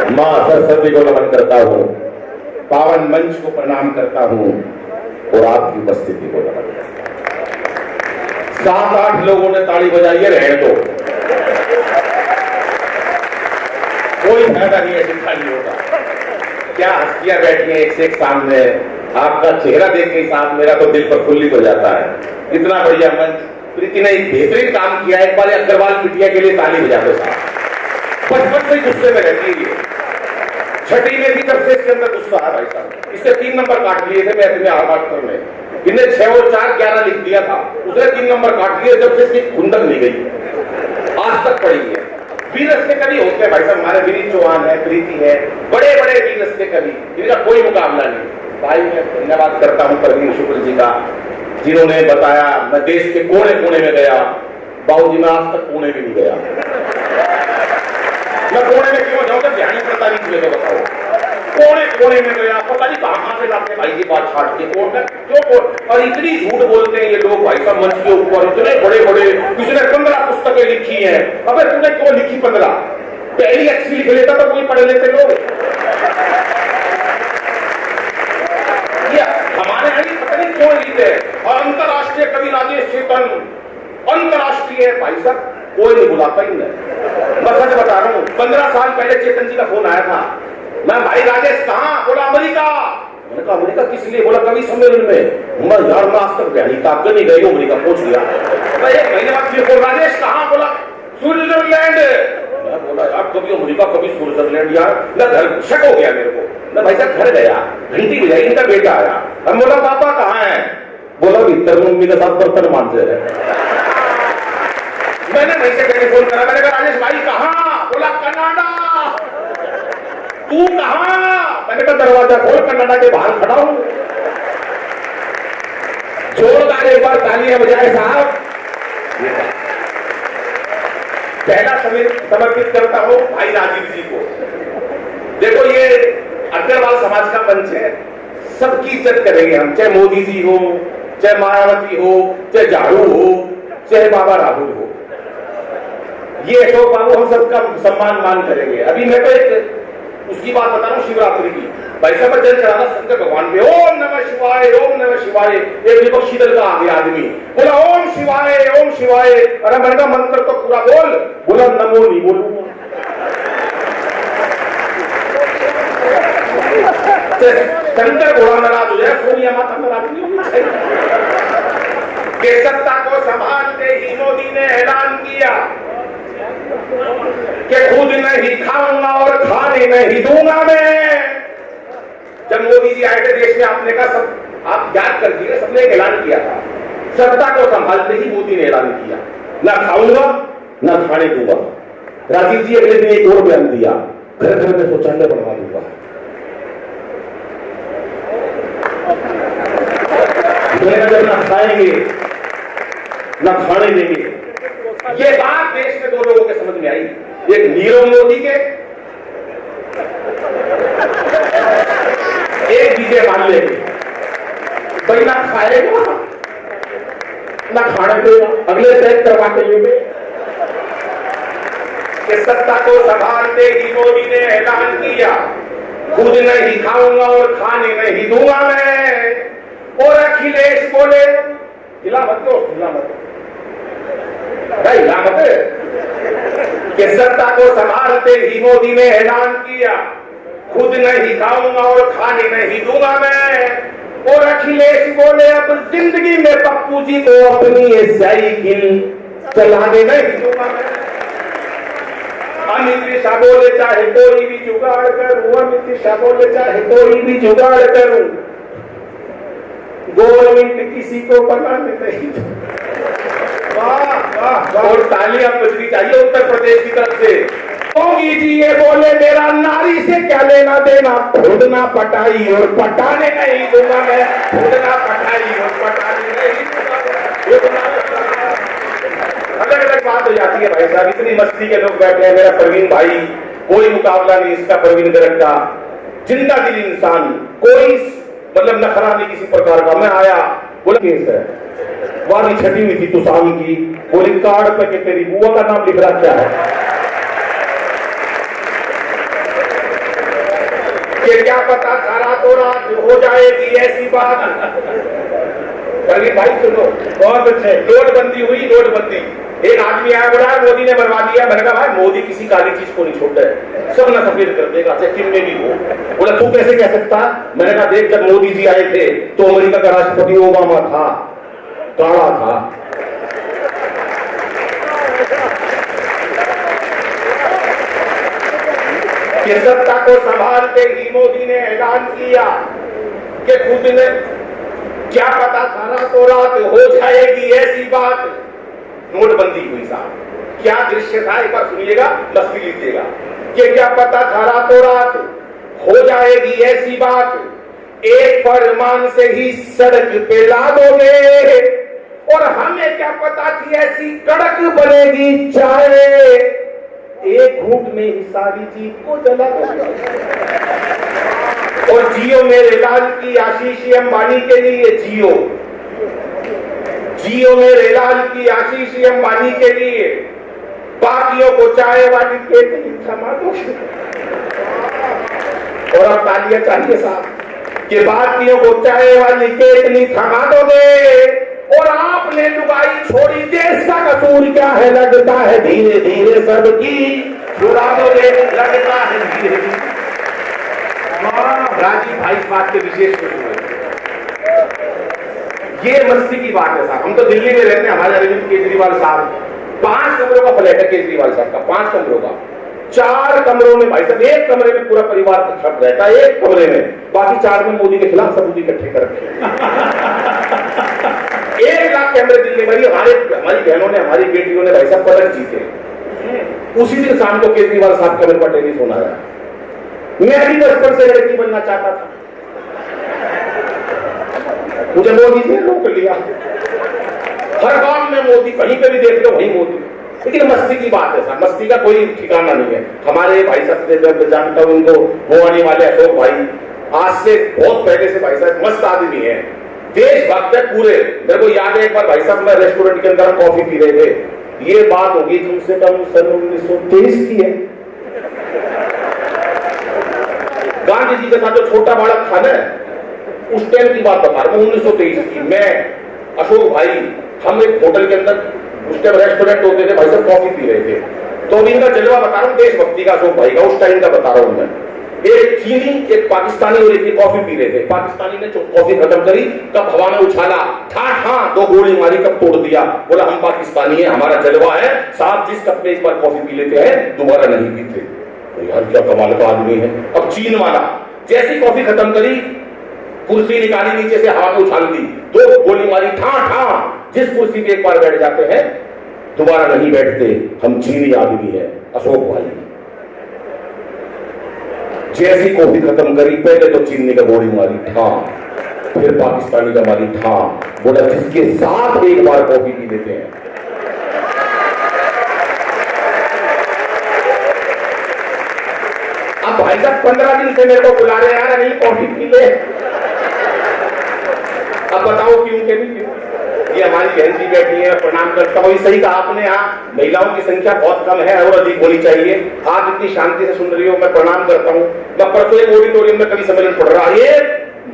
मां सरस्वती को नमन करता हूं, पावन मंच को प्रणाम करता हूं और आपकी उपस्थिति को नमन करता हूं। 7-8 लोगों ने ताली बजाई है, रहने दो, कोई फायदा नहीं है, चिंता नहीं होगा। क्या हस्तियां बैठी हैं एक से एक सामने, आपका चेहरा देख के साथ मेरा तो दिल प्रफुल्लित हो जाता है। इतना बढ़िया मंच, प्रीति ने एक बेहतरीन काम किया। एक बार अग्रवाल बिटिया के लिए ताली बजा दो साहब, बचपन से गुस्से में रहती है। छठी में भी जब से इसके अंदर गुस्सा है भाई साहब, इससे 3 नंबर काट लिए थे मैथ में आर्ट में, इन्हें 6 और 4 11 लिख दिया था, उसने 3 नंबर काट लिए जब से इसकी खुंदक नहीं गई, आज तक पड़ी है। वीर रस के कवि होते हैं भाई साहब, हमारे विनीत चौहान है, प्रीति है, बड़े बड़े वीर रस के कवि, इनका कोई मुकाबला नहीं। भाई मैं धन्यवाद करता हूं परवीन शुक्ल जी का, जिन्होंने बताया। मैं देश के कोने कोने में गया, बाबूजी मैं आज तक पुणे भी नहीं गया। मैं कोने में क्यों जाऊं, ध्यान ही पता नहीं मुझे, तो बताओ। कोने कोने में गया, पता नहीं कहां से लाते भाई की बात छाट के कोर्ट में क्यों। और इतनी झूठ बोलते हैं ये लोग भाई साहब मंच के ऊपर, इतने बड़े बड़े, किसी ने 15 पुस्तकें लिखी हैं। अबे तूने क्यों लिखी 15? पहली अच्छी लिख लेता तो कोई पढ़ लेते लोग। ये हमारे यहाँ पता नहीं क्यों लिखते। और अंतरराष्ट्रीय कवि राजेश चेतन, अंतरराष्ट्रीय भाई साहब कोई नहीं बुलाता ही नहीं। मैं सच बता रहा हूँ, 15 साल पहले चेतन जी का फोन आया था, मैं भाई राजेश कहाँ? बोला अमेरिका। मैंने कहा अमेरिका किस लिए? बोला कवि सम्मेलन में। मैं यार मैं आज तक बयानी कागज नहीं गई, अमेरिका पहुंच गया। मैं 1 महीने बाद फिर बोल राजेश कहाँ? बोला स्विट्जरलैंड। मैं बोला यार कभी अमेरिका कभी स्विट्जरलैंड, यार मैं घर शक हो गया मेरे को। मैं भाई साहब घर गया, घंटी बजाई, इनका बेटा आया, हम बोला पापा कहाँ है? बोला भीतर मम्मी के साथ बर्तन मांझे है। मैंने वहीं से टेलीफोन करा, मैंने कहा राजेश भाई कहाँ? बोला कनाडा। तू कहाँ? मैंने कहा दरवाजा खोल, कनाडा के बाहर खड़ा हूं। जोरदार एक बार तालियां बजाए साहब। पहला समर्पित करता हूं भाई राजीव जी को। देखो ये अग्रवाल समाज का मंच है, सबकी इज्जत करेंगे हम, चाहे मोदी जी हो, चाहे मायावती हो, चाहे झाड़ू हो, चाहे बाबा राहुल हो, ये अशोक बाबू हम सबका सम्मान मान करेंगे। अभी मैं तो एक उसकी बात बता रहा हूँ, शिवरात्रि की। भाई साहब जल चढ़ाना शंकर भगवान पे, ओम नमः शिवाय, ओम नमः शिवाय। एक विपक्षी दल का आगे आदमी बोला ओम शिवाय, ओम शिवाय। अरे मैंने कहा मंत्र तो पूरा बोल। बोला नमो नहीं बोलूंगा। शंकर घोड़ा नाराज हो जाए, सोनिया माता नाराज नहीं। सत्ता को संभालते ही मोदी ने ऐलान किया कि खुद नहीं खाऊंगा और खाने नहीं दूंगा मैं। जब मोदी जी आए थे देश में, आपने कहा सब आप याद कर दिए, सबने एक ऐलान किया था, सत्ता को संभालते ही मोदी ने ऐलान किया, ना खाऊंगा ना खाने दूंगा। राजीव जी अगले दिन एक और बयान दिया, घर घर में शौचालय बनवा दूंगा। जब ना खाएंगे ना खाने देंगे। ये बात देश में 2 लोगों के समझ में आई, एक नीरव मोदी के, एक विजय माल्या के। भाई ना खाएगा ना खाने देगा, अगले तय करवा के लिए कि सत्ता को संभालते ही मोदी ने ऐलान किया, खुद नहीं खाऊंगा और खाने नहीं दूंगा मैं। और अखिलेश बोले हिला मत दो, हिला मत कि सत्ता को संभालते ही मोदी ने ऐलान किया, खुद नहीं खाऊंगा और खाने नहीं दूंगा मैं। और अखिलेश बोले अब जिंदगी में पप्पू जी को अपनी ये साइकिल चलाने नहीं दूंगा मैं। अमित शाह बोले चाहे कोई भी जुगाड़ करूं, अमित शाह बोले चाहे कोई भी जुगाड़ करूं, गवर्नमेंट किसी को बनाने नहीं। वाह वाह, और तालियां बजनी चाहिए उत्तर प्रदेश की तरफ से। योगी जी ये बोले मेरा नारी से क्या लेना देना, ढूंढना पटाई और पटाने नहीं दूंगा मैं, ढूंढना पटाई और पटाने नहीं दूंगा। अलग अलग बात हो जाती है भाई साहब, इतनी मस्ती के लोग बैठे हैं। मेरा परवीन भाई, कोई मुकाबला नहीं इसका परवीन गर्ग का, जिंदा दिल इंसान, कोई मतलब नखरा नहीं किसी प्रकार का। मैं आया, बोला केस है, वाली छटी हुई थी तुसाम की, बोली कार्ड पे कि तेरी बुआ का नाम लिख रहा क्या है। ये क्या पता था रातों रात हो जाएगी ऐसी बात। परवीन भाई सुनो, बहुत अच्छे। नोटबंदी हुई, नोटबंदी। एक आदमी आया, बोला मोदी ने बनवा दिया। मैंने कहा भाई मोदी किसी काली चीज को नहीं छोड़ता है, सब ना सफेद कर देगा, चाहे किम में भी हो। बोला तू कैसे कह सकता? मैंने कहा देख, जब मोदी जी आए थे तो अमेरिका का राष्ट्रपति ओबामा था, काला था। कि सत्ता को संभालते ही मोदी ने ऐलान किया कि खुद ने क्या पता था रातों रात हो जाएगी ऐसी बात। नोटबंदी हुई साहब, क्या दृश्य था एक बार सुनिएगा, मस्ती लीजिएगा। कि क्या पता था रातों रात हो जाएगी ऐसी बात, एक फरमान से ही सड़क पे ला दोगे, और हमें क्या पता थी ऐसी कड़क बनेगी चाय, एक घूंट में ही सारी जीप को जला दोगे। और जियो मेरे लाल की आशीष अंबानी के लिए, जियो मेरे लाल की आशीष अंबानी के लिए, बाकियों को चाय वाली केतली थमा दो। और अब तालियां चाहिए साहब कि बाकियों को चाय वाली केतली थमा दोगे, और आपने लुगाई छोड़ी, देश का कसूर क्या है, लगता है धीरे धीरे सबकी छुड़ा दोगे, लगता है धीरे धीरे। राजीव भाई इस बात के विशेष खुश हुए। ये मस्ती की बात है साहब। हम तो दिल्ली में रहते हैं, हमारे अरविंद केजरीवाल साहब 5 कमरों का फ्लैट है, केजरीवाल साहब का 5 कमरों का। 4 कमरों में भाई साहब, एक कमरे में पूरा परिवार छप रहता है, एक कमरे में, बाकी 4 में मोदी के खिलाफ सबूत इकट्ठे कर रखे। 1 लाख कैमरे दिल्ली में। हमारी बहनों ने, हमारी बेटियों ने भाई साहब पदक जीते। उसी दिन शाम को केजरीवाल साहब का मेरे पर टेनिस होना है। मैं भी बचपन से लड़की बनना चाहता था, मुझे मोदी ने रोक लिया। हर काम में मोदी, कहीं पे भी देख लो वहीं मोदी। लेकिन मस्ती की बात है साहब, मस्ती का कोई ठिकाना नहीं है। हमारे भाई साहब से जानता हूं उनको, भोवानी वाले अशोक भाई, आज से बहुत पहले से भाई साहब मस्त आदमी है, देशभक्त है पूरे। मेरे को याद है एक बार भाई साहब मैं रेस्टोरेंट के अंदर कॉफी पी रहे थे, ये बात होगी कम से कम सन 1923 की है। गांधी जी के साथ जो छोटा बालक था ना, उस टाइम की बात बता रहा हूं, 1923 की। मैं, अशोक भाई, हम एक होटल के अंदर, उस टाइम रेस्टोरेंट होते थे भाई साहब, कॉफी पी रहे थे। तो इनका जलवा बता रहा हूं, देशभक्ति का, अशोक भाई का उस टाइम का बता रहा हूं मैं। एक चीनी, एक पाकिस्तानी और एक कॉफी पी रहे थे। पाकिस्तानी ने कॉफी खत्म करी, कब हवा में उछाला, ठा 2 गोली मारी, कब तोड़ दिया। बोला हम पाकिस्तानी है, हमारा जलवा है साहब, जिस कप में एक बार कॉफी पी लेते हैं दोबारा नहीं पीते। तो यार क्या कमाल का आदमी है। अब चीन वाला जैसी कॉफी खत्म करी, कुर्सी निकाली, नीचे से हवा में उछाल दी, 2 गोली मारी, ठा जिस कुर्सी पे एक बार बैठ जाते हैं दोबारा नहीं बैठते। हम चीनी आदमी है, अशोक भाई। जैसी कॉफी खत्म करी, पहले तो चीनी का गोली मारी, ठा, फिर पाकिस्तानी का मारी, ठा। बोला जिसके साथ एक बार कॉफी पी लेते हैं। अब भाई साहब 15 दिन से मेरे को बुला रहे हैं, नहीं कॉफी पी ले। अब बताओ क्यों के नहीं क्यों? ये हमारी बहन जी बैठी है, प्रणाम करता हूँ। सही कहा आपने, यहाँ महिलाओं की संख्या बहुत कम है और अधिक होनी चाहिए। आप इतनी शांति से सुन रही हो, मैं प्रणाम करता हूँ। मैं परसों एक ऑडिटोरियम में कभी सम्मेलन पढ़ रहा है,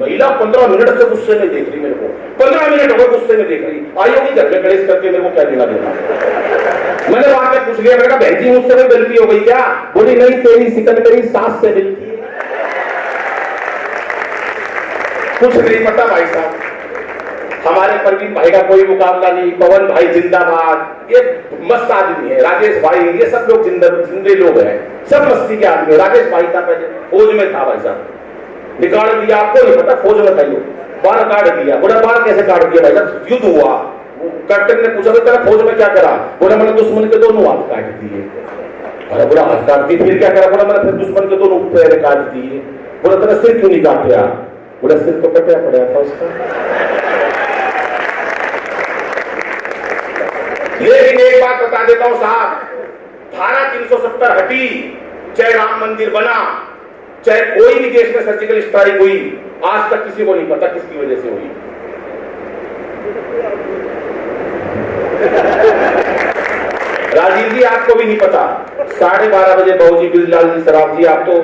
महिला 15 मिनट से गुस्से में देख रही मेरे को, 15 मिनट हो गए गुस्से में देख रही। आई होगी घर में कलेश करके, मेरे को क्या देना देना। मैंने वहां पे पूछ लिया, मैंने कहा बहन जी मुझसे कोई गलती हो गई क्या? बोली नहीं, तेरी शिकन मेरी सास से मिलती है। कुछ नहीं पता भाई साहब। हमारे परवीन भाई का कोई मुकाबला नहीं, पवन भाई जिंदाबाद, ये मस्त आदमी है, राजेश भाई, ये सब लोग जिंदे लोग हैं, सब मस्ती के आदमी। राजेश भाई था पहले, फौज में था भाई साहब, निकाल दिया, आपको नहीं पता, फौज में था, बाल काट दिया। बोला बाल कैसे काट दिया भाई साहब? युद्ध हुआ, कैप्टन ने पूछा तेरा फौज में क्या करा? बोला मैंने दुश्मन के दोनों हाथ काट दिए। अरे बोला हाथ काट दिए, फिर क्या करा? बोला मैंने फिर दुश्मन के दोनों पैर काट दिए। बोला तेरा सिर क्यों नहीं काटा? बोला सिर तो कटा पड़ा था उसका। लेकिन एक बात बता देता हूं साहब, धारा 370 हटी, चाहे राम मंदिर बना, चाहे कोई भी देश में सर्जिकल स्ट्राइक हुई, आज तक किसी को नहीं पता किसकी वजह से हुई। राजीव जी आपको भी नहीं पता, 12:30 बजे बाबूजी बिरलाल जी, शराब जी, आप तो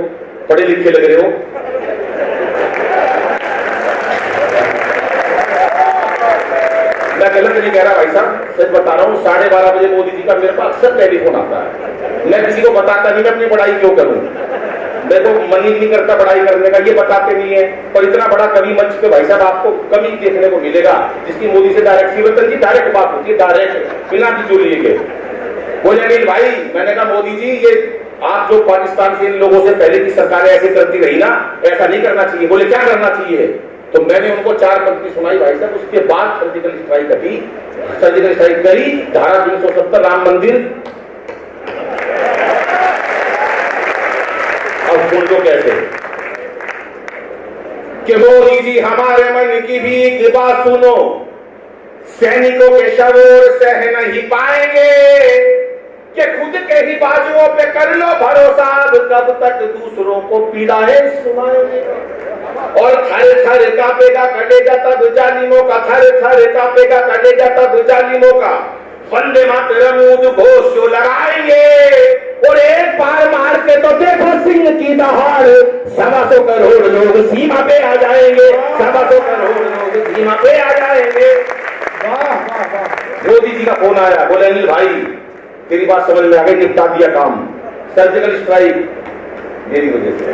पढ़े लिखे लग रहे हो, मैं गलत नहीं कह रहा भाई साहब, सच बता रहा हूँ। 12:30 बजे मोदी जी का मेरे पास अक्सर टेलीफोन आता है। मैं किसी को बताता नहीं, मैं अपनी पढ़ाई क्यों करूं, मैं तो मन ही नहीं करता पढ़ाई करने का, ये बताते नहीं है। पर इतना बड़ा कवि मंच पे भाई साहब आपको कभी देखने को मिलेगा जिसकी मोदी से डायरेक्ट, शिवरतन जी डायरेक्ट बात होती है, डायरेक्ट बिना किसी लिए के। बोले अनिल भाई, मैंने कहा मोदी जी ये आप जो पाकिस्तान से इन लोगों से पहले की सरकारें ऐसे करती रही ना, ऐसा नहीं करना चाहिए। बोले क्या करना चाहिए? तो मैंने उनको 4 पंक्ति सुनाई भाई साहब। उसके बाद सर्जिकल स्ट्राइक करी, धारा 370 राम मंदिर। अब सुन लो कैसे कि मोदी जी हमारे मन की भी एक बात सुनो, सैनिकों के शव सह नहीं पाएंगे कि खुद के ही बाजुओं पे कर लो भरोसा, कब तक दूसरों को पीड़ाएं सुनाएंगे। और थर थर कांपेगा कटेगा तब जालिमों का, थर थर कांपेगा कटेगा तब जालिमों का, वंदे मातरम उद्घोष जो लगाएंगे। और एक बार मार के तो देखो सिंह की दहाड़, 125 करोड़ लोग सीमा पे आ जाएंगे, 125 करोड़ लोग सीमा पे आ जाएंगे। मोदी जी का फोन आया, बोले अनिल भाई तेरी बात समझ में आ गई, निपटा दिया काम, सर्जिकल स्ट्राइक मेरी वजह से।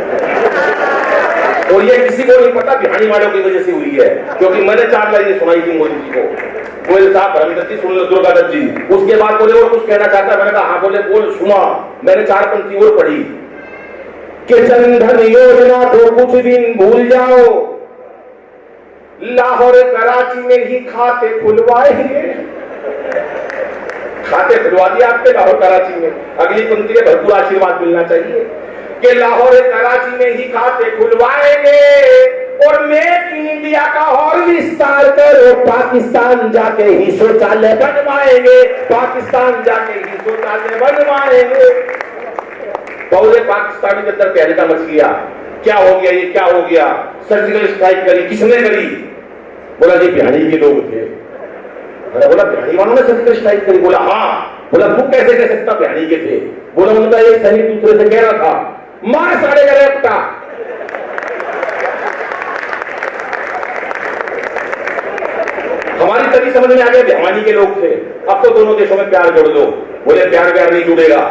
और ये किसी को नहीं पता, बिहारी वालों की वजह से हुई है, क्योंकि मैंने 4 लाइनें सुनाई थी मोदी जी को। बोले साहब धर्मदत्त जी सुन लो, दुर्गा दत्त जी। उसके बाद बोले और कुछ कहना चाहता है? मैंने कहा हाँ। बोले बोल सुना। मैंने 4 पंक्ति और पढ़ी कि जनधन योजना तो कुछ दिन भूल जाओ, लाहौर कराची में ही खाते खुलवाएंगे। खाते खुलवा दिया आपके लाहौर कराची में। अगली पंक्ति में भरपूर आशीर्वाद मिलना चाहिए कि लाहौर कराची में ही खाते खुलवाएंगे और मेक इन इंडिया का और विस्तार करो, पाकिस्तान जाके ही शौचालय बनवाएंगे, पाकिस्तान जाके ही शौचालय बनवाएंगे। पूरे पाकिस्तानी के अंदर तहलका मच गया, क्या हो गया, ये क्या हो गया? सर्जिकल स्ट्राइक करी, किसने करी? बोला जी बिहारी के लोग थे। बोला बिहारी वालों ने सर्जिकल स्ट्राइक करी? बोला हाँ। बोला तू कैसे कह सकता बिहारी के थे? बोला उनका एक सैनिक दूसरे से कह रहा था मार साड़े गए अपना। हमारी तभी समझ में आ गया भिवानी के लोग थे। अब तो दोनों देशों में प्यार जोड़ दो। बोले प्यार नहीं जुड़ेगा।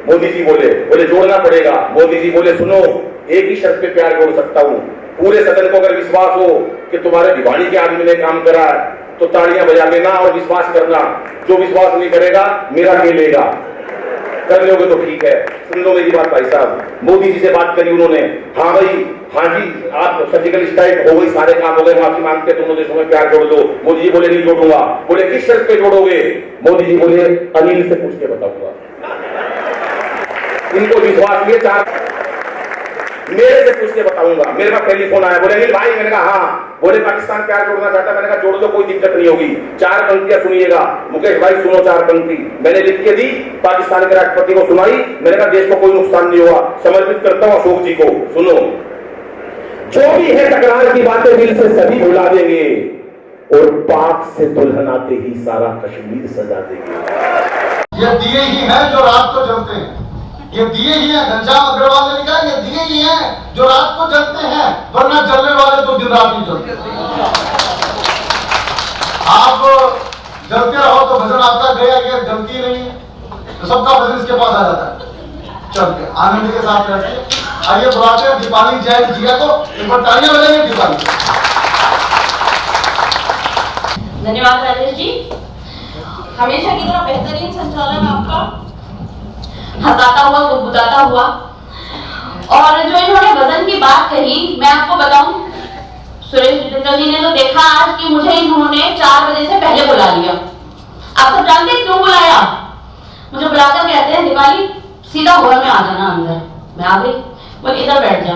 मोदी जी बोले जोड़ना पड़ेगा। मोदी जी बोले सुनो, एक ही शर्त पे प्यार जोड़ सकता हूं, पूरे सदन को अगर विश्वास हो कि तुम्हारे भिवानी के आदमी ने काम करा तो तालियां बजा लेना और विश्वास करना, जो विश्वास नहीं करेगा मेरा खेलेगा। कर लोगे तो ठीक है। सुन लो मेरी बात भाई साहब। मोदी जी से बात करी उन्होंने, हाँ भाई हाँ जी आप सर्जिकल स्ट्राइक हो गई, सारे काम हो गए, माफी मांगते दोनों देशों में प्यार जोड़ दो। मोदी जी बोले नहीं जोड़ूंगा। बोले किस शर्त पे जोड़ोगे? मोदी जी बोले अनिल से पूछ के बताऊंगा। इनको विश्वास नहीं, 4 मेरे से पूछ के बताऊंगा। मेरे पास टेलीफोन आया, बोले अनिल भाई। मैंने कहा हाँ। बोले पाकिस्तान प्यार जोड़ना चाहता है? मैंने कहा जोड़ दो, कोई दिक्कत नहीं होगी। 4 पंक्तियां सुनिएगा। मुकेश भाई सुनो 4 पंक्ति मैंने लिख के दी, पाकिस्तान के राष्ट्रपति को सुनाई। मैंने कहा देश को कोई नुकसान नहीं हुआ, समर्पित करता हूं अशोक जी को। सुनो, जो भी है तकरार की बातें दिल से सभी भुला देंगे और पाक से दुल्हन आते ही सारा कश्मीर सजा देंगे। ये दिए ही हैं जो रात को जलते हैं, ये दिए ही हैं। घनश्याम अग्रवाल ने लिखा ये दिए ही हैं जो रात को जलते हैं, वरना जलने वाले तो दिन रात ही जलते हैं। आप जलते रहो तो भजन आपका गया, ये जलती नहीं है तो सबका भजन इसके पास आ जाता है। चल के आनंद के साथ रहते हैं। आइए बुलाते हैं दीपाली जैन जिया को, एक बार तालियां बजाइए दीपाली। धन्यवाद राजेश जी, हमेशा की तरह बेहतरीन संचालन आपका, हंसाता हुआ गुदगुदाता हुआ। और जो इन्होंने वजन की बात कही, मैं आपको बताऊं, सुरेश डिंगल जी ने तो देखा आज कि मुझे इन्होंने 4 बजे से पहले बुला लिया। आप सब जानते हैं क्यों बुलाया? मुझे बुलाकर कहते हैं दीपाली सीधा हॉल में आ जाना अंदर। मैं आ गई, बोले इधर बैठ जा।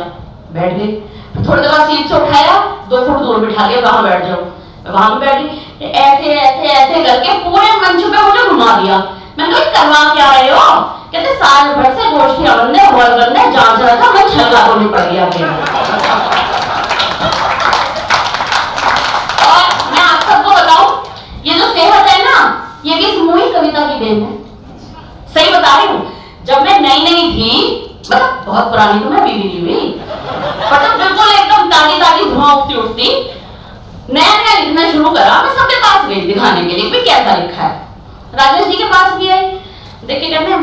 बैठ गई। थोड़ी देर बाद सीट से उठाया, 2 फुट दूर बिठा लिया, वहां बैठ जाओ। वहां भी बैठी, ऐसे ऐसे ऐसे करके पूरे मंच पे मुझे घुमा दिया। मैंने कहा करवा क्या रहे हो? कहते साल भर से गोष्ठियां बनने, हॉल बनने, जांच रहा था, मैं छल्ला तो नहीं पड़ गया। और मैं आप सबको बताऊं, ये जो सेहत है ना, ये भी इस मुई कविता की देन है। सही बता रही हूँ। जब मैं नई थी, मतलब बहुत पुरानी तो मैं बीवी नहीं हुई, मतलब बिल्कुल एकदम ताजी धुआं उठती नया नया लिखना शुरू करा, मैं सबके पास गई दिखाने के लिए भाई कैसा लिखा है। राजेश जी के पास भी आई, देख के कहते हैं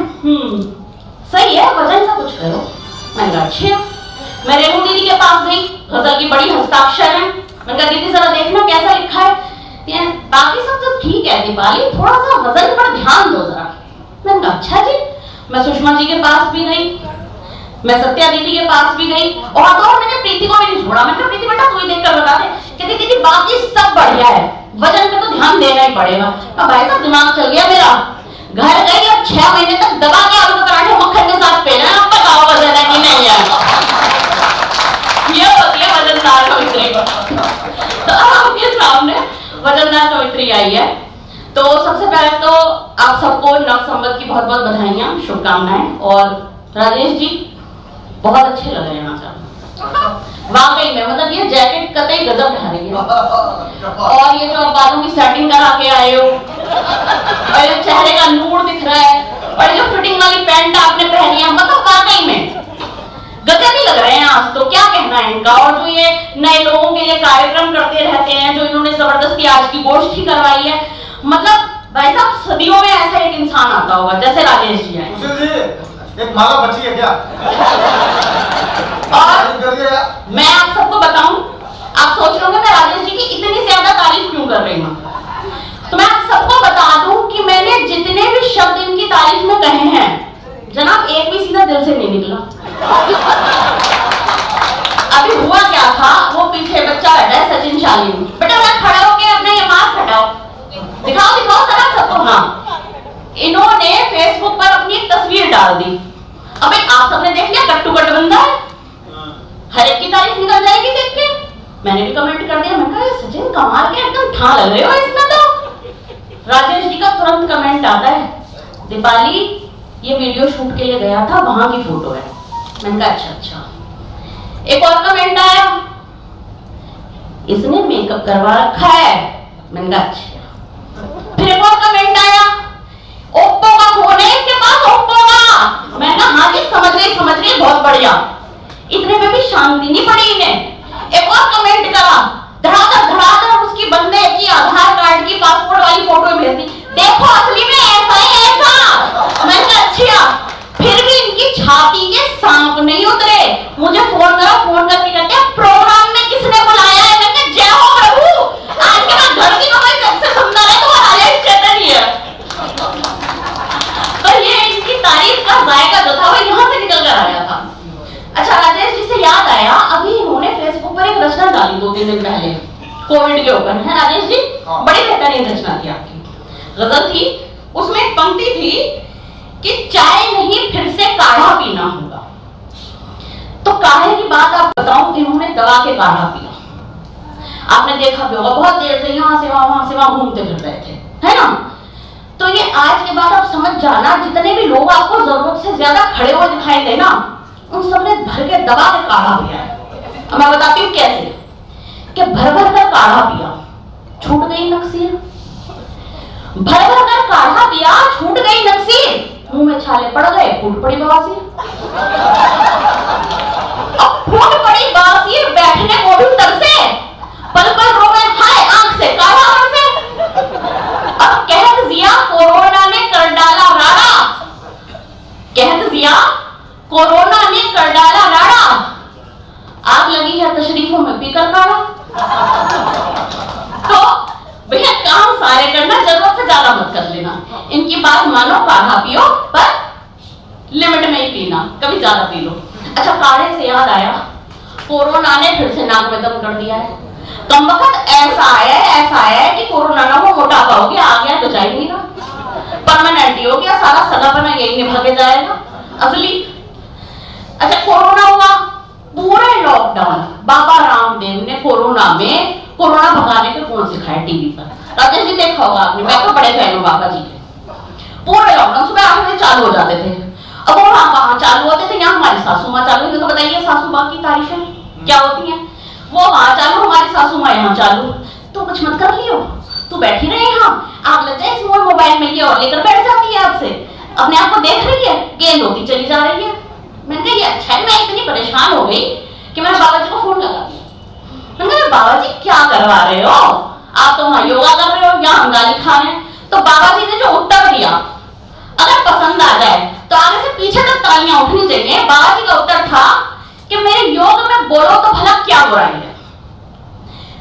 सही है, वजन का कुछ करो। मैंने कहा अच्छा। मैं रेणु दीदी के पास गई, गजल की बड़ी हस्ताक्षर है, मैंने कहा दीदी जरा देखना कैसा लिखा है। बाकी सब तो ठीक है दीपाली, थोड़ा सा गजल पर ध्यान दो जरा। मैंने कहा अच्छा जी। मैं सुषमा जी के पास भी गई, मैं सत्या दीदी के पास भी गई, और तो मैंने प्रीति को भी नहीं छोड़ा। मैंने कहा प्रीति बेटा तू ही देख कर बता दे। कहती दीदी बाकी सब बढ़िया है, वजन पे तो ध्यान देना ही पड़ेगा। भाई साहब दिमाग चल गया मेरा। घर गई और 6 महीने तक दबा के आलू के पराठे मक्खन के साथ पहना। अब बताओ वजन है कि नहीं है? ये होती है वजनदार कवित्री। तो आपके सामने वजनदार कवित्री आई है। तो सबसे पहले तो आप सबको नव संवत की बहुत बहुत बधाइयां, शुभकामनाएं। और राजेश जी बहुत अच्छे लग रहे हैं आज, वाकई में। मतलब ये जैकेट कतई गजब ढा रही है, और ये जो बालों की सेटिंग करा के आए हो, और ये चेहरे का नूर दिख रहा है, और ये फिटिंग वाली पैंट आपने पहनी है, मतलब वाकई में गजब ही लग रहे हैं आज तो। क्या कहना है इनका। और जो ये नए लोगों के लिए कार्यक्रम करते रहते हैं, जो इन्होंने जबरदस्ती आज की गोष्ठी करवाई है, मतलब भाई साहब सदियों में ऐसा एक इंसान आता होगा जैसे राजेश जी है। एक माला बची है क्या? और मैं आप सबको बताऊं, आप सोच रहे होंगे मैं राजेश जी की इतनी ज्यादा तारीफ क्यों कर रही हूँ। तो मैं आप सबको बता दूं कि मैंने जितने भी शब्द इनकी तारीफ में कहे हैं जनाब, एक भी सीधा दिल से नहीं निकला। अभी हुआ क्या था, वो पीछे बच्चा बैठा है सचिन शालीन, बेटा मैं खड़ा होके अपना ये मास्क हटाओ, दिखाओ दिखाओ जरा सबको। हाँ, इन्होंने फेसबुक पर अपनी एक तस्वीर डाल दी। अबे आप सबने देख लिया कट्टू कट बंदा है, हर एक की तारीफ निकल जाएगी देख के। मैंने भी कमेंट कर दिया, मैंने कहा सचिन कमाल के एकदम ठा लग रहे हो इसमें तो। राजेश जी का तुरंत कमेंट आता है, दीपाली ये वीडियो शूट के लिए गया था, वहां की फोटो है। मैंने कहा अच्छा अच्छा। एक और कमेंट आया, इसने मेकअप करवा रखा है। मैंने कहा अच्छा। फिर एक और कमेंट आया, ओप्पो का फोन है इसके पास, ओप्पो का। मैं कहा हाँ जी समझ रही बहुत बढ़िया। इतने में भी शांति नहीं पड़ी इन्हें। एक और कमेंट करा, धड़ाधड़ उसकी बंदे की आधार कार्ड की पासपोर्ट वाली फोटो भेज दी, देखो असली में ऐसा ही ऐसा। मैंने कहा अच्छा। फिर भी इनकी छाती के सांप नहीं उतरे, मुझे फोन करा, फोन करके कहते हैं प्रोग्राम में किसने बुलाया है। मैंने कहा जय हो प्रभु, आज के बाद घर की कमाई सबसे सुंदर है तो राजेश चैतन ही है। तो ये इनकी तारीफ का जायका जो था वो यहाँ से निकल कर आया था। अच्छा, राजेश जी से याद आया, अभी इन्होंने फेसबुक पर एक रचना डाली 2-3 दिन पहले कोविड के ऊपर, है राजेश जी? बड़ी बेहतरीन रचना थी आपकी, गजल थी। उसमें एक पंक्ति थी कि चाय नहीं फिर से काढ़ा पीना होगा। तो काढ़े की बात आप बताऊं, इन्होंने दवा के काढ़ा पिया। आपने देखा भी होगा, बहुत देर से यहाँ से वहां घूमते फिर रहे थे, है ना? तो ये आज के बाद आप समझ जाना, जितने भी लोग आपको जरूरत से ज्यादा खड़े हुए दिखाई दे ना, उन सबने भर के दबा के काढ़ा पिया है। मैं बताती हूँ कैसे, कि भर भर कर काढ़ा पिया, छूट गई नक्सीर। भर भर कर काढ़ा पिया, छूट गई नक्सीर, मुंह में छाले पड़ गए, फूट पड़ी बवासीर। अब फूट पड़ी बवासीर, बैठने को भी तरसे, पल पल रोवे हाय आंख से काढ़ा बरसे। अब कहत जिया कोरोना ने कर डाला राड़ा, कहत जिया कोरोना ने कर डाला राड़ा, आग लगी है तशरीफों में पीकर काढ़ा। तो भैया काम सारे करना, जरूरत से ज्यादा मत कर लेना। इनकी बात मानो, काढ़ा पियो पर लिमिट में ही पीना, कभी ज्यादा पी लो। अच्छा, काढ़े से याद आया, कोरोना ने फिर से नाक में दम कर दिया है। कमबख्त ऐसा आया है कि कोरोना ना हो, मोटापा हो गया, आ गया तो जा ही नहीं रहा, परमानेंट ही हो गया, सारा सगापना यही निभा के जाएगा असली। अच्छा, कोरोना हुआ, पूरे लॉकडाउन बाबा रामदेव ने कोरोना भगाने के गुण सिखाए टीवी पर। राजेश जी देखा होगा आपने, मैं तो बड़े फैन हूं बाबा जी के। पूरे लॉकडाउन सुबह 8 बजे चालू हो जाते थे। अब वो वहां चालू होते थे, यहाँ हमारी सासू माँ चालू होती। तो बताइए सासू माँ की तारीफें क्या होती हैं? वो वहां चालू, हमारी सासू माँ यहाँ चालू। तो कुछ मत कर लियो, तू बैठी रहे यहाँ, आग लग जाए इस मोबाइल में, ये और लेकर बैठ जाती है आपसे, अपने आप को देख रही है, गेंद होती चली जा रही है। मैंने कहा ये अच्छा है, मैं इतनी परेशान हो गई कि मैंने बाबा जी को फोन लगा दिया। मैंने कहा बोले बाबा जी क्या करवा रहे हो, आप तो वहां योगा कर रहे हो, यहाँ हम गाली खा रहे हैं। तो बाबा जी ने जो उत्तर दिया, अगर पसंद आ जाए तो आगे से पीछे तक तालियां उठनी चाहिए। बाबा जी का उत्तर था कि मेरे योग में बोलो तो भला क्या बुराई है,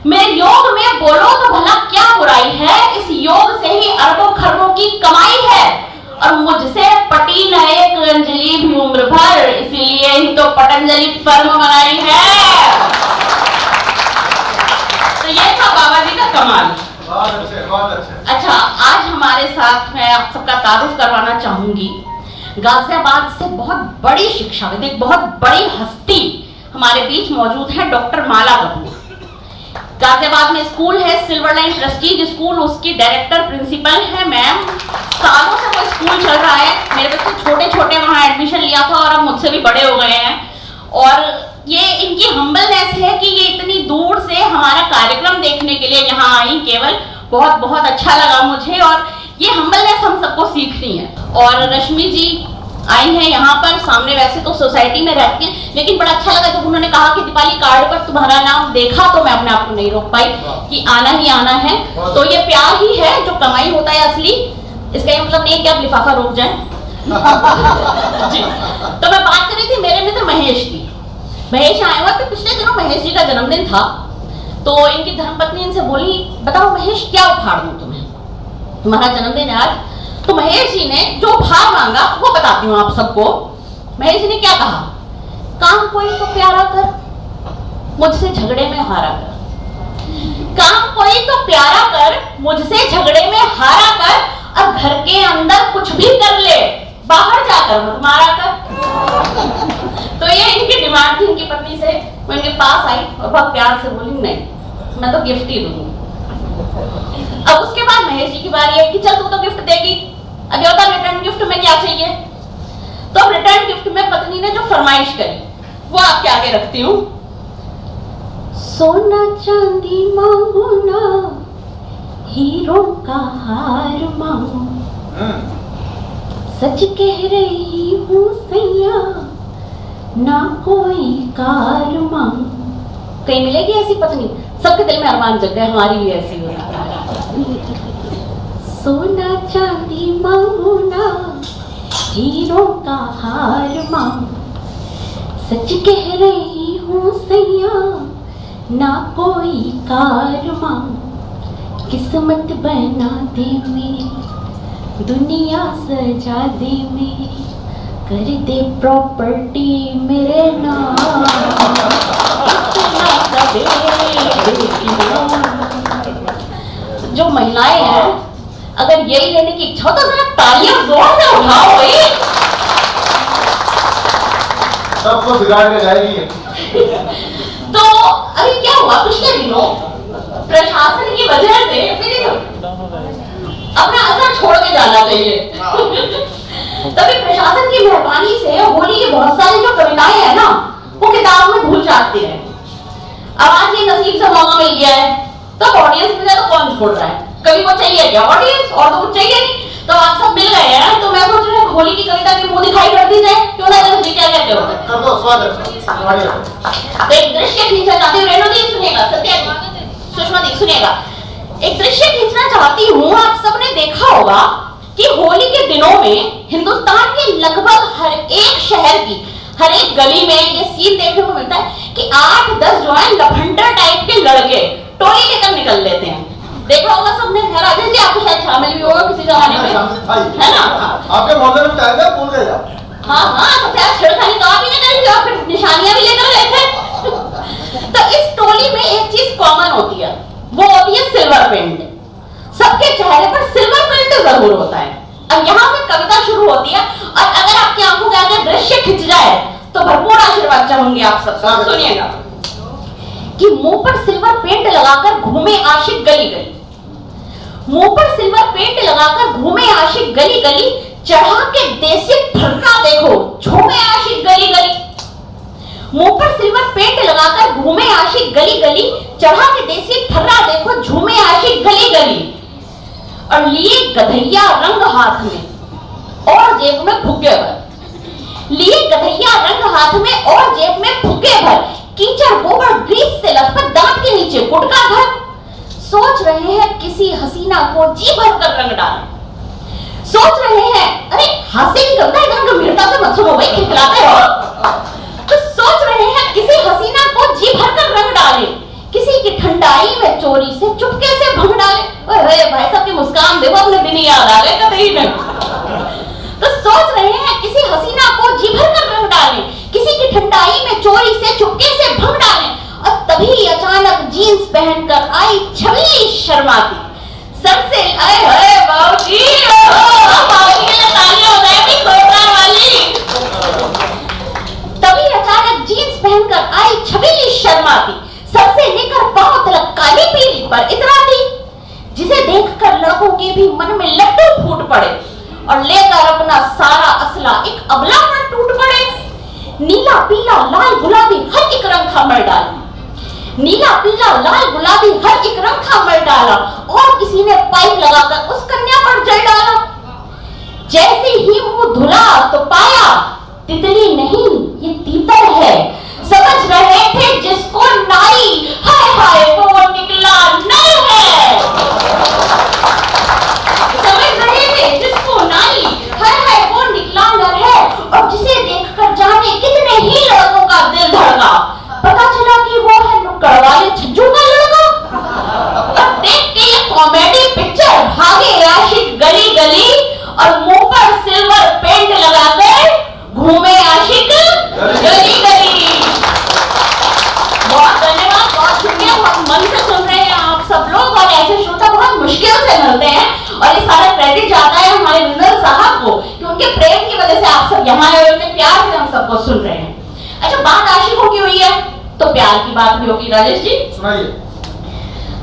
मेरे योग में बोलो तो भला क्या बुराई है, इस योग से ही अरबों खरबों की कमाई है, और मुझसे पटी न एक अंजलि भी उम्र भर, इसीलिए ही तो पतंजलि फर्म बनाई है। तो ये था बाबा जी का कमाल। बहुत अच्छे, बहुत अच्छे। अच्छा, आज हमारे साथ मैं आप सबका तारुफ करवाना चाहूंगी गाजियाबाद से बहुत बड़ी शिक्षाविद, एक बहुत बड़ी हस्ती हमारे बीच मौजूद है, डॉक्टर माला कपूर। गाजियाबाद में स्कूल है सिल्वर लाइन प्रेस्टीज स्कूल, उसकी डायरेक्टर प्रिंसिपल है मैम। सालों से वो स्कूल चल रहा है, मेरे बच्चे छोटे छोटे वहां एडमिशन लिया था और अब मुझसे भी बड़े हो गए हैं। और ये इनकी हम्बलनेस है कि ये इतनी दूर से हमारा कार्यक्रम देखने के लिए यहाँ आई, केवल बहुत बहुत अच्छा लगा मुझे, और ये हम्बलनेस हम सबको सीखनी है। और रश्मि जी आई हैं यहाँ पर सामने, वैसे तो सोसाइटी में रहती हैं, लेकिन बड़ा अच्छा लगा जब उन्होंने कहा कि दीपाली कार्ड पर तुम्हारा नाम देखा तो मैं अपने आप को नहीं रोक पाई कि आना ही आना है। तो ये प्यार ही है जो कमाई होता है असली, इसका ये मतलब नहीं है कि आप लिफाफा रोक जाए। जी, तो मैं बात कर रही थी मेरे मित्र महेश की। महेश आए हुए थे, पिछले दिनों महेश जी का जन्मदिन था, तो इनकी धर्मपत्नी इनसे बोली बताओ महेश क्या उपहार दूं तुम्हें, तुम्हारा जन्मदिन है आज। तो महेश जी ने जो उपहार मांगा वो बताती हूँ आप सबको। महेश जी ने क्या कहा, काम कोई तो प्यारा कर, मुझसे झगड़े में हारा कर, काम कोई तो प्यारा कर, मुझसे झगड़े में हारा कर, और घर के अंदर कुछ भी कर ले, बाहर जाकर मत मारा कर। तो ये इनकी डिमांड थी इनकी पत्नी से। मैं इनके पास आई और बहुत प्यार से बोली नहीं मैं तो गिफ्ट ही दूंगी। अब उसके बाद महेश जी की बारी है कि चल तू तो गिफ्ट देगी, अब ये होता रिटर्न गिफ्ट में क्या चाहिए। तो अब रिटर्न गिफ्ट में पत्नी ने जो फरमाइश करी वो आपके आगे रखती हूँ। सोना चांदी मांगो ना, हीरो का हार मांगो, सच कह रही हूँ सैया ना कोई कार मांगो। कहीं मिलेगी ऐसी पत्नी, सबके दिल में अरमान जग गए हमारी भी ऐसी हो। सोना चांदी मांगो ना, हीरो का हार मांगो, सच कह रही हूँ सैया ना कोई कार मांगो, किस्मत बना दे मेरी, दुनिया सजा दे मेरी, कर दे प्रॉपर्टी मेरे नाम, जो महिलाएं हैं अगर यही लेने की इच्छा हो तो जरा तालियां जोर से उठाओ भाई। सबको बिगाड़ के जाएगी। तो अभी क्या हुआ, पिछले दिनों प्रशासन की वजह से अपना असर छोड़ के जाना चाहिए। तभी प्रशासन की मेहरबानी से होली की बहुत सारी जो कविताएं है ना वो किताब में भूल जाती है। अब आज ये नसीब से मौका मिल गया है तो ऑडियंस में तो कौन छोड़ रहा है, कभी को चाहिए क्या ऑडियंस, और तो कुछ चाहिए नहीं। तो आप सब मिल गए हैं तो मैं सोच रही हूँ होली की कविता की मुंह दिखाई कर दी जाए, क्यों ना जी क्या कहते हो? कर दो, स्वागत। तो एक दृश्य खींचना चाहती हूँ, रेणु दी सुनिएगा, सत्या सुषमा दी सुनिएगा, एक दृश्य खींचना चाहती हूँ। आप सबने देखा होगा कि होली के दिनों में हिंदुस्तान के लगभग हर एक शहर की हर एक गली में ये सीन देखने को मिलता है कि 8-10 जो है लफंडर टाइप के लड़के टोली लेकर निकल लेते हैं। देखा होगा सबने, राजेश जी आपको शायद शामिल भी होगा किसी जमाने में, है ना? आपके मोहल्ले में टाइगर भूल गए आप? हाँ सबसे आज छिड़खानी तो आप ही ने करी थी और फिर निशानियां भी लेकर गए थे। तो इस टोली में एक चीज कॉमन होती है, वो होती है सिल्वर पेंट। सबके चेहरे पर सिल्वर पेंट जरूर होता है। अब यहाँ से कविता शुरू होती है और अगर आपकी आंखों के आगे दृश्य खिंच जाए तो भरपूर आशीर्वाद चाहूंगी आप सबसे। सुनिएगा कि मुंह पर सिल्वर पेंट लगाकर घूमे आशिक गली गली, मुंह पर सिल्वर पेंट लगाकर घूमे आशिक गली गली, चढ़ा के देसी ठर्रा देखो झूमे आशिक गली गली। मुंह पर सिल्वर पेंट लगाकर घूमे आशिक गली गली, चढ़ा के देसी ठर्रा देखो झूमे आशिक गली गली। और लिए गधैया रंग हाथ में और जेब में फुग्गे भर, लिए गधैया रंग हाथ में और जेब में फुग्गे भर, कीचड़ गोबर ग्रीस से लथपथ दांत के नीचे गुटका धर, सोच रहे हैं किसी हसीना को जी भर कर रंग डालें। सोच रहे हैं, अरे हास्य की गंगा इधर गंभीरता से मत सुनो भाई, खिलखिलाते हो। तो सोच रहे हैं किसी हसीना को जी भर कर रंग डालें, किसी की ठंडाई में चोरी से चुपके से भंग डालें। ओए भाई साहब की मुस्कान देखो, अपने दिन ही याद आ गए कतई नहीं। तो सोच रहे हैं किसी हसीना को जी भर कर रंग डालें, किसी की ठंडाई में चोरी से चुपके से भंग डालें, और तभी अचानक जीन्स पहनकर आई छवि शर्माती सर से, आए हाय बाबूजी, बाबूजी ने तालियां बजाई थी कोबरा वाली। तभी अचानक जीन्स पहनकर आई छवि शर्माती सर से लेकर पांव तक काली पीली पर इतराती, जिसे देखकर लड़कों के भी मन में लड्डू फूट पड़े और लेकर अपना सारा असला एक अबला पर टूट पड़े। नीला पीला लाल गुलाबी हर एक रंग था मर डाला, नीला पीला लाल गुलाबी हर एक रंग था मर डाला, और किसी ने पाइप लगाकर उस कन्या पर जल डाला। जैसे ही वो धुला तो पाया तितली नहीं ये तीतर है, समझ रहे थे जिसको नाई, हाय हाय वो निकला नर है। समझ रहे थे जिसको नाई, हाय हाय वो निकला नर है, और जिसे देखकर जाने कितने ही लड़कों का दिल धड़का। पता चला कि वो है नुक्कड़ वाले छज्जू का लड़का। और देख के ये कॉमेडी पिक्चर भागे आशिक गली गली, और मुंह पर सिल्वर पेंट लगाकर घूमे आशिक गली गली। बहुत धन्यवाद, बहुत शुक्रिया, बहुत मन से सुन रहे हैं आप सब लोग, और ऐसे श्रोता बहुत मुश्किल से मिलते हैं, और ये सारा क्रेडिट जाता है हमारे विनर साहब को कि उनके प्रेम की वजह से आप सब यहाँ आए, उनके प्यार से हम सबको सुन रहे हैं। अच्छा, बात आशिकों की हुई है तो प्यार की बात भी होगी। राजेश जी सुनाइए।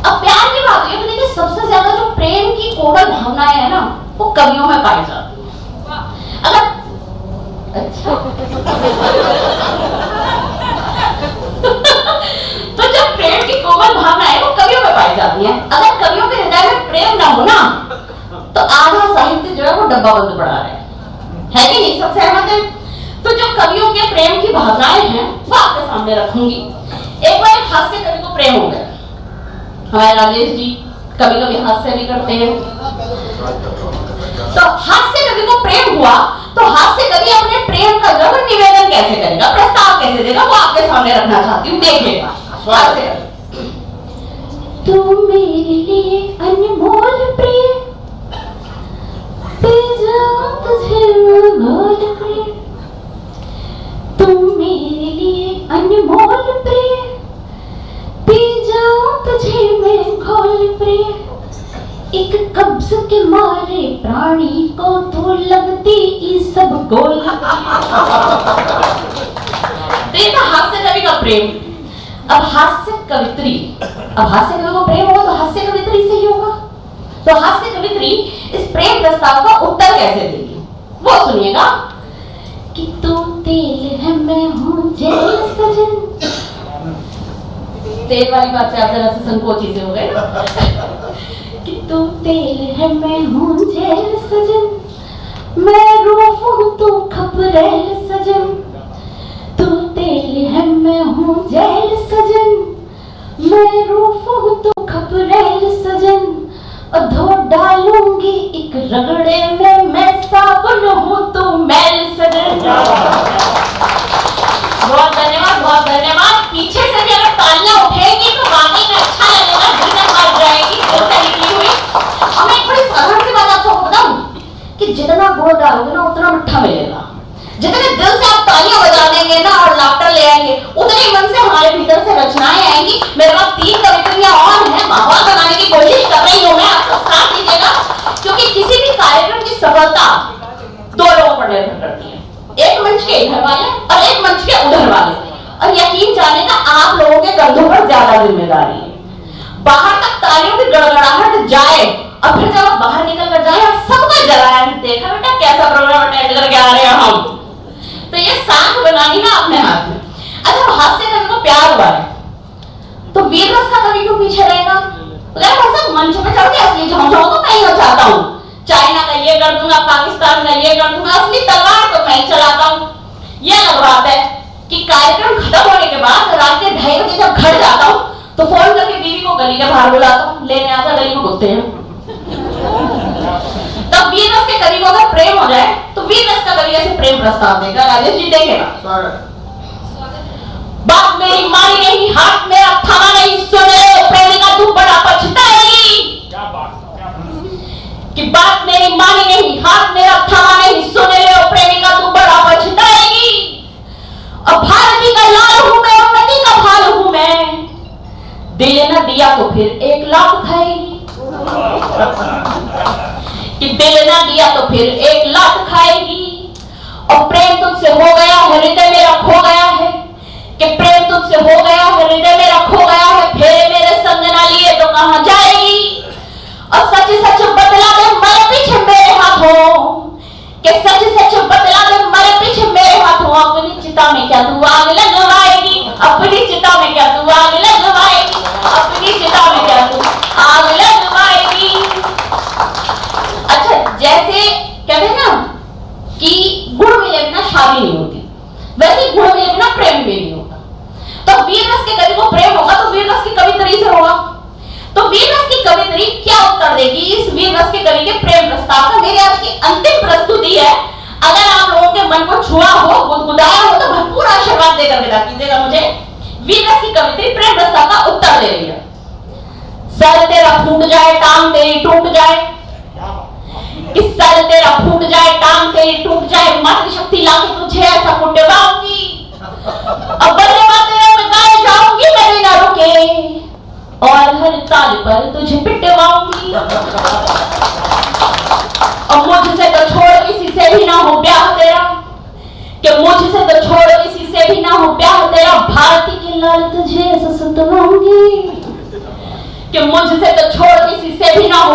अब प्यार की बात हुई, देखिए सबसे ज्यादा जो प्रेम की कोमल भावनाएं है ना, वो कवियों में पाई जाती है। अगर अच्छा तो जब प्रेम की कोमल भावनाएं वो कवियों में पाई जाती है। अगर कवियों के हृदय में प्रेम ना हो ना, तो आधा साहित्य जो है वो डब्बा बंद पड़ा है कि नहीं? सब सहमत है? तो जो कवियों के प्रेम की भावनाएं हैं वो आपके सामने रखूंगी। एक बार एक हास्य कवि को प्रेम हो गया, हमारे राजेश जी कभी कभी हास्य भी करते हैं। तो हास्य कवि को प्रेम हुआ, तो हास्य कवि अपने प्रेम का गहन निवेदन कैसे करेगा, प्रस्ताव कैसे देगा, वो आपके सामने रखना चाहती हूँ, देखिएगा। तू मेरे लिए अनमोल प्रिय, तुझे अनमोल प्रिय, तू मेरे लिए अनमोल प्रिय, पी जाऊं तुझे मैं घोल प्रिय, एक कब्ज के मारे प्राणी को तो लगती ई सब गोल। देखा हास्य कवि का प्रेम। अब हास्य कवित्री, अब हास्य कवि को प्रेम होगा तो हास्य कवित्री से ही होगा। तो हास्य कवित्री इस प्रेम प्रस्ताव का उत्तर कैसे देगी वो सुनिएगा। कि तू तेल है मैं हूँ जेल सजन, तेल वाली बात से आप जरा से संकोची से हो गए। कि तू तेल है मैं हूँ जेल सजन, मैं रूफ हूँ तू खपरेल सजन, तू तेल है मैं हूँ जेल सजन, मैं रूफ हूँ तू खपरेल सजन, और धो डालूंगी एक रगड़े में मैं साबुन हूँ तू मैल सजन। बहुत धन्यवाद, बहुत धन्यवाद। पीछे से भी अगर तालियां उठेगी तो वाकई में अच्छा लगेगा, दिल में बात जाएगी, दिल से निकली हुई। और मैं एक बड़ी साधारण सी बात आपको बताऊं कि जितना गुड़ डालोगे ना उतना मिठा मिलेगा। जितने दिल से आप तालियां बजा देंगे ना और लाफ्टर ले आएंगे, उतने मन से हमारे भीतर से रचनाएं आएंगी। मेरे पास 3 कविताएं और हैं, माहौल बनाने की कोशिश कर रही हूँ मैं, आपको साथ दीजिएगा, क्योंकि किसी भी कार्यक्रम की सफलता 2 लोगों पर निर्भर करती है, एक मंच के इधर वाले और एक मंच के उधर वाले। और यकीन जानेगा आप लोगों के कंधों पर ज्यादा जिम्मेदारी है। बाहर तक तालियों की गड़गड़ाहट जाए और फिर जब आप बाहर निकल कर जाए और सबको जलाया, देखा बेटा कैसा प्रोग्राम अटेंड करके आ रहे हैं हम, तो ये साथ बनानी है अपने हाथ में। अच्छा, हास्य कवि को प्यार हुआ है तो वीर रस का कवि क्यों पीछे रहेगा? मंच पे चढ़ के असली झाँझाओं तो मैं ही चाहता हूँ, चाइना का ये कर दूंगा, पाकिस्तान का ये कर दूंगा, असली तलवार तो मैं चलाता हूँ। ये अलग बात है कि कार्यक्रम खत्म होने के बाद रात के 2:30 बजे जब घर जाता हूँ तो फोन करके बीवी को गली के बाहर बुलाता हूँ, लेने आता, गली में घुसते हैं। तब वीररस के कवि को अगर प्रेम हो जाए तो वीररस का कवि ऐसे प्रेम प्रस्ताव देगा। राजेश जी देखेगा। बात मेरी मानी नहीं, हाथ मेरा थामा नहीं, सुन ले प्रेमिका तू बड़ा पछताएगी। कि बात मेरी मानी नहीं, हाथ मेरा थामा नहीं, सुन ले प्रेमिका तू बड़ा पछताएगी। अब भारती का लाल हूं मैं, उन्नति का भाल हूं मैं, दिल न दिया तो फिर 1 लाख खाएगी। कि दिल न दिया तो फिर 1 लाख खाएगी। और प्रेम तुझसे हो गया है, हृदय मेरा खो गया है। कि प्रेम तुझसे हो गया है, हृदय मेरा खो गया है, फेरे मेरे संग ना लिए तो कहां जाएगी। और सच सच बतला दे मरे पीछे मेरे हाथों, कि सच सच बतला दे मरे पीछे मेरे हाथों, अपनी चिता में क्या तू आग लगवाएगी, अपनी चिता में क्या तू आग लगवाएगी, अपनी चिता में क्या तू आग लगवाएगी। अच्छा, जैसे कहते हैं ना कि गुण मिले बिना शादी नहीं होती, वैसे गुण मिले बिना प्रेम भी नहीं होता। तो वीररस के कवि को प्रेम होगा तो वीररस की कवित्री से होगा। तो वीररस की कवित्री क्या उत्तर देगी इस वीररस के कवि के प्रेम प्रस्ताव का? मेरी आज की अंतिम प्रस्तुति है। अगर आप लोगों के मन को छुआ हो, गुदगुदाया हो तो भरपूर आशीर्वाद देकर विदा कीजिएगा मुझे। वीररस की कवित्री प्रेम प्रस्ताव का उत्तर दे रही है। सर तेरा फूट जाए, टांग तेरी टूट जाए, इस सर तेरा फूट जाए, टांग तेरी टूट जाए, मातृशक्ति लाके तुझे ऐसा कुटवाऊंगी। अब बल्ले तेरे में गाए जाऊंगी मैं बिना रुके, और हर ताल पर तुझे पिटवाऊंगी। और मुझसे तो छोड़ किसी से भी ना हो ब्याह तेरा, कि मुझसे तो छोड़ किसी से भी ना हो ब्याह तेरा, भारती के लाल तुझे ऐसा सतवाऊंगी। कि मुझसे तो छोड़ किसी से भी ना हो